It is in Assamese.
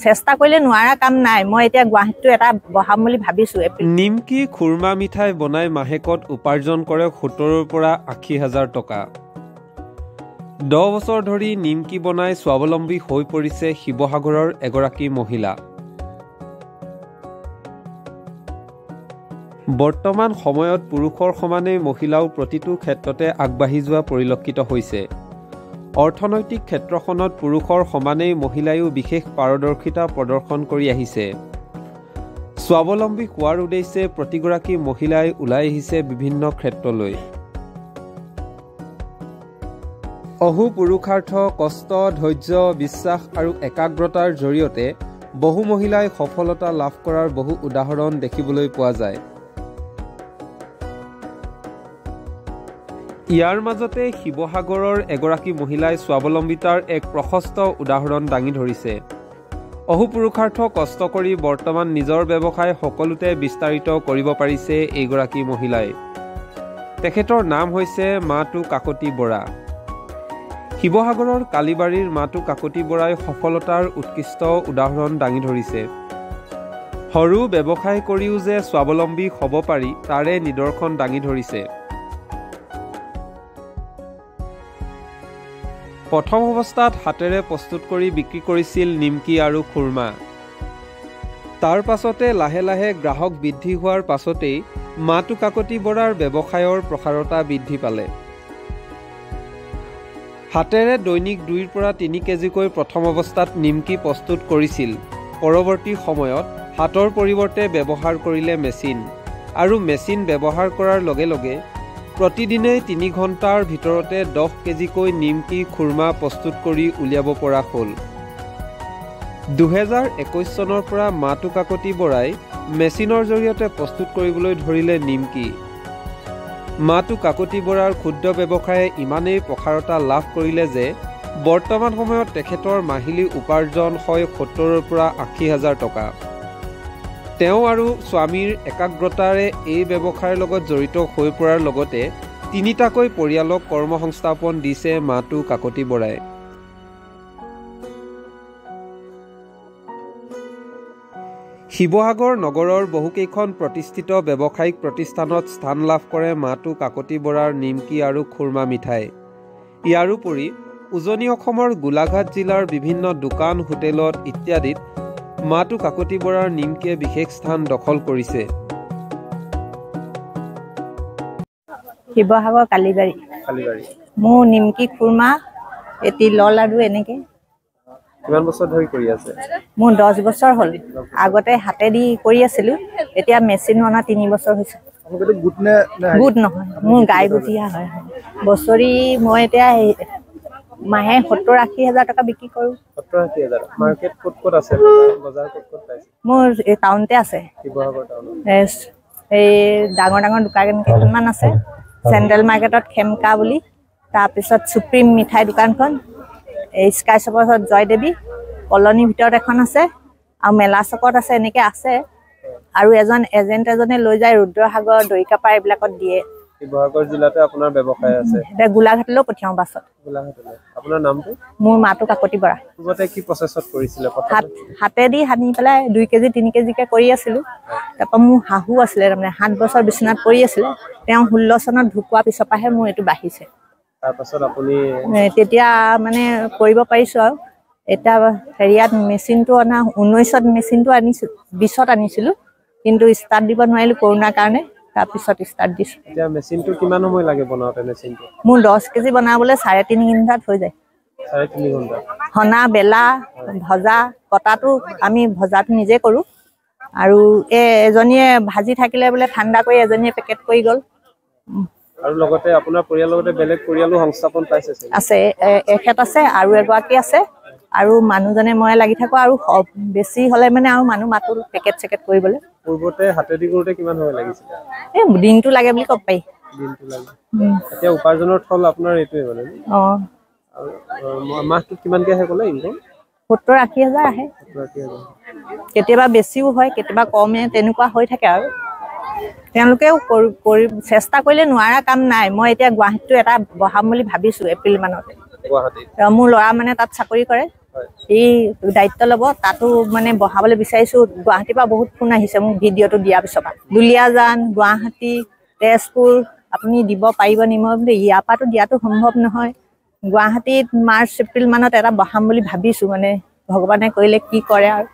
চেষ্টা কৰিলে নোৱাৰা কাম নাই মই এতিয়া গুৱাহাটীটো এটা বহাম বুলি ভাবিছো নিমকি খুৰমা মিঠাই বনাই মাহেকত উপাৰ্জন কৰে 70 পৰা 80 হাজাৰ টকা 10 বছৰ ধৰি নিমকি বনাই স্বাৱলম্বী হৈ পৰিছে শিৱসাগৰৰ এগৰাকী মহিলা বৰ্তমান সময়ত পুৰুষৰ সমানে মহিলাও প্ৰতিটো ক্ষেত্ৰতে আগবাঢ়ি যোৱা পৰিলক্ষিত হৈছে অৰ্থনৈতিক ক্ষেত্ৰখনত পুৰুষৰ সমানেই মহিলায়ো বিশেষ পাৰদৰ্শিতা প্ৰদৰ্শন কৰি আহিছে স্বাৱলম্বী হোৱাৰ উদ্দেশ্যে প্ৰতিগৰাকী মহিলাই ওলাই আহিছে বিভিন্ন ক্ষেত্ৰলৈ অহু পুৰুষাৰ্থ কষ্ট ধৈৰ্য বিশ্বাস আৰু একাগ্ৰতাৰ জৰিয়তে বহু মহিলাই সফলতা লাভ কৰাৰ বহু উদাহৰণ দেখিবলৈ পোৱা যায় ইয়াৰ মাজতে শিৱসাগৰৰ এগৰাকী মহিলাই স্বাৱলম্বিতাৰ এক প্ৰশস্ত উদাহৰণ দাঙি ধৰিছে অহু পুৰুষাৰ্থ কষ্ট কৰি বৰ্তমান নিজৰ ব্যৱসায় সকলোতে বিস্তাৰিত কৰিব পাৰিছে এইগৰাকী মহিলাই তেখেতৰ নাম হৈছে মাতু কাকতি বৰা শিৱসাগৰৰ কালিবাৰীৰ মাতু কাকতি বৰাই সফলতাৰ উৎকৃষ্ট উদাহৰণ দাঙি ধৰিছে সৰু ব্যৱসায় কৰিও যে স্বাৱলম্বী হ'ব পাৰি তাৰে নিদৰ্শন দাঙি ধৰিছে প্ৰথম অৱস্থাত হাতেৰে প্ৰস্তুত কৰি বিক্ৰী কৰিছিল নিমকি আৰু খুৰমা তাৰ পাছতে লাহে লাহে গ্ৰাহক বৃদ্ধি হোৱাৰ পাছতেই মাতু কাকতি বৰাৰ ব্যৱসায়ৰ প্ৰসাৰতা বৃদ্ধি পালে হাতেৰে দৈনিক 2 পৰা 3 কেজিকৈ প্ৰথম অৱস্থাত নিমকি প্ৰস্তুত কৰিছিল পৰৱৰ্তী সময়ত হাতৰ পৰিৱৰ্তে ব্যৱহাৰ কৰিলে মেচিন আৰু মেচিন ব্যৱহাৰ কৰাৰ লগে লগে প্ৰতিদিনে 3 ঘণ্টাৰ ভিতৰতে 10 কেজিকৈ নিমকি খুৰমা প্ৰস্তুত কৰি উলিয়াব পৰা হ'ল 2021 চনৰ পৰা মাতু কাকতি বৰাই মেচিনৰ জৰিয়তে প্ৰস্তুত কৰিবলৈ ধৰিলে নিমকি মাতু কাকতি বৰাৰ ক্ষুদ্ৰ ব্যৱসায়ে ইমানেই প্ৰসাৰতা লাভ কৰিলে যে বৰ্তমান সময়ত তেখেতৰ মাহিলী উপাৰ্জন হয় 70 পৰা 80 হাজাৰ টকা তেওঁ আৰু স্বামীৰ একাগ্ৰতাৰে এই ব্যৱসায়ৰ লগত জড়িত হৈ পৰাৰ লগতে 3টাকৈ পৰিয়ালক কৰ্মসংস্থাপন দিছে মাতু কাকতি বৰাই শিৱসাগৰ নগৰৰ বহুকেইখন প্ৰতিষ্ঠিত ব্যৱসায়িক প্ৰতিষ্ঠানত স্থান লাভ কৰে মাতু কাকতি বৰাৰ নিমকি আৰু খুৰমা মিঠাই ইয়াৰোপৰি উজনি অসমৰ গোলাঘাট জিলাৰ বিভিন্ন দোকান হোটেলত ইত্যাদিত মাতু কাকতি বৰাৰ নিমকিয়ে বিশেষ স্থান দখল কৰিছে শিৱসাগৰ কালিবাৰী মোৰ নিমকি খুৰমা এটি লল আৰু এনেকে কিমান বছৰ ধৰি কৰি আছে মোৰ 10 বছৰ হ'ল আগতে হাতে দি কৰি আছিলো এতিয়া মেচিন অনা 3 বছৰ হৈছে আপোনালোকে গুটনে গুট নহয় মোৰ গাই গুটিয়া হয় বছৰি মই এতিয়া মাহে 70-80 হাজাৰ টকা বিক্ৰী কৰো 70-80 হাজাৰ মাৰ্কেট ক'ত আছে বজাৰ ক'ত পাইছে মোৰ এই টাউনতে আছে শিৱসাগৰ টাউনত এই ডাঙৰ দোকান কেইখনমান আছে চেন্ট্ৰেল মাৰ্কেটত খেমকা বুলি তাৰপিছত সুপ্ৰিম মিঠাই দোকানখন এই স্কাই শ্বপৰ জয়দেৱী কলনী ভিতৰত এখন আছে আৰু মেলা চকত আছে এনেকে আছে আৰু এজন এজেন্টে লৈ যায় ৰুদ্ৰসাগৰ দৰিকাপাৰ এইবিলাকত দিয়ে শিৱসাগৰ জিলাতে আপোনাৰ ব্যৱসায় আছে এটা গোলাঘাটলৈ পঠিয়াও বাছত গোলাঘাটলৈ আপোনাৰ নামটো মোৰ মাতু কাকতি বৰা পূৰ্বতে কি প্ৰচেছত কৰিছিলে হাতে দি সানি পেলাই 2 কেজি 3 কেজিকে কৰি আছিলো তাৰপৰা মোৰ হাহু আছিলে মানে 7 বছৰ বিছনাত পৰি আছিলে তেওঁ 16 চনত ঢুকোৱাৰ পিছৰ পৰাহে মোৰ এইটো বাঢ়িছে তাৰ পাছত আপুনি তেতিয়া মানে কৰিব পাৰিছো আৰু এটা হেৰিয়াত মেচিনটো অনা 19ত মেচিনটো আনিছো 20ত আনিছিলো কিন্তু ষ্টাৰ্ট দিব নোৱাৰিলো কৰোনাৰ কাৰণে তাৰ পিছত ষ্টাৰ্ট দিছো এতিয়া মেচিনটো কিমান সময় লাগে বনাওতে মেচিনটো মোৰ 10 কেজি বনাবলৈ 3.5 ঘণ্টাত হৈ যায় 3.5 ঘণ্টা হনা বেলা ভজা কটাটো আমি ভজাটো নিজে কৰো আৰু এজনীয়ে ভাজি থাকিলে বোলে ঠাণ্ডা কৰি এজনীয়ে পেকেট কৰি গল আৰু লগতে আপোনাৰ পৰিয়ালৰ লগতে বেলেগ পৰিয়ালো সংস্থাপন পাইছে আছে এখেত আছে আৰু এগৰাকী আছে আৰু মানুহজনে মই লাগি থাকো আৰু বেছি হলে মানে আৰু মানুহ মাতো পেকেট চেকেট কৰিবলৈ পূৰ্বতে হাতেদি কৰোতে কিমান সময় লাগিছিল এই দিনটো লাগে বুলি কব পাৰি দিনটো লাগে এতিয়া উপাৰ্জনৰ থল আপোনাৰ এইটোৱে মানে আৰু মাহটো কিমানকে আহে ক'লে ইনকম 70-80 হাজাৰ আহে কেতিয়াবা বেছিও হয় কেতিয়াবা কমে তেনেকুৱা হৈ থাকে আৰু তেওঁলোকেও চেষ্টা কৰিলে নোৱাৰা কাম নাই মই এতিয়া গুৱাহাটীটো এটা বহাম বুলি ভাবিছো এপ্ৰিল মানতে গুৱাহাটী মোৰ ল'ৰা মানে তাত চাকৰি কৰে এই দায়িত্ব ল'ব তাতো মানে বহাবলৈ বিচাৰিছোঁ। গুৱাহাটীৰ পৰা বহুত ফোন আহিছে মোক ভিডিঅ'টো দিয়াৰ পিছৰ পৰা, দুলীয়াজান, গুৱাহাটী, তেজপুৰ আপুনি দিব পাৰিব নি? মই বোলে ইয়াৰ পৰাতো দিয়াটো সম্ভৱ নহয়। গুৱাহাটীত মাৰ্চ এপ্ৰিল মানত এটা বহাম বুলি ভাবিছোঁ, মানে ভগৱানে কৰিলে কি কৰে আৰু।